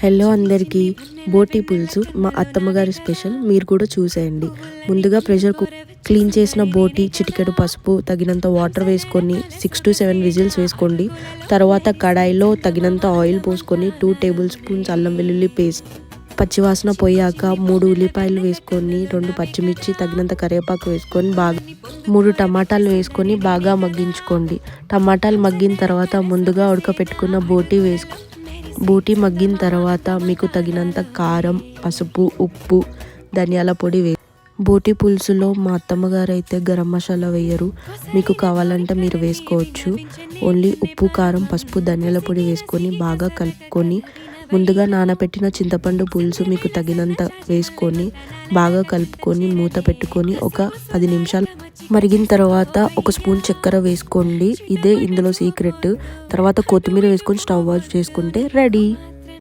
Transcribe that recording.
Hello అందరికీ, బోటి పులుసు మా అత్తమ్మగారి స్పెషల్. మీరు కూడా చూసేయండి. ముందుగా ప్రెషర్ క్లీన్ చేసిన బోటి, చిటికెడు పసుపు, తగినంత వాటర్ వేసుకొని 6 to 7 విజిల్స్ వేసుకోండి. తర్వాత కడాయిలో తగినంత ఆయిల్ పోసుకొని 2 టేబుల్ స్పూన్స్ అల్లం వెల్లుల్లి పేస్ట్, పచ్చివాసన పోయాక 3 ఉల్లిపాయలు వేసుకొని 2 పచ్చిమిర్చి, తగినంత కరివేపాకు వేసుకొని 3 టమాటాలు వేసుకొని బాగా మగ్గించుకోండి. టమాటాలు మగ్గిన తర్వాత ముందుగా ఉడకపెట్టుకున్న బోటి మగ్గిన తర్వాత మీకు తగినంత కారం, పసుపు, ఉప్పు, ధనియాల పొడి బోటి పులుసులో మా అత్తమ్మగారు అయితే గరం మసాలా వేయరు. మీకు కావాలంటే మీరు వేసుకోవచ్చు. ఓన్లీ ఉప్పు, కారం, పసుపు, ధనియాల పొడి వేసుకొని బాగా కలుపుకొని ముందుగా నానబెట్టిన చింతపండు పులుసు మీకు తగినంత వేసుకొని బాగా కలుపుకొని మూత పెట్టుకొని ఒక 10 నిమిషాలు మరిగిన తర్వాత 1 స్పూన్ చక్కెర వేసుకోండి. ఇదే ఇందులో సీక్రెట్. తర్వాత కొత్తిమీర వేసుకొని స్టవ్ ఆఫ్ చేసుకుంటే రెడీ.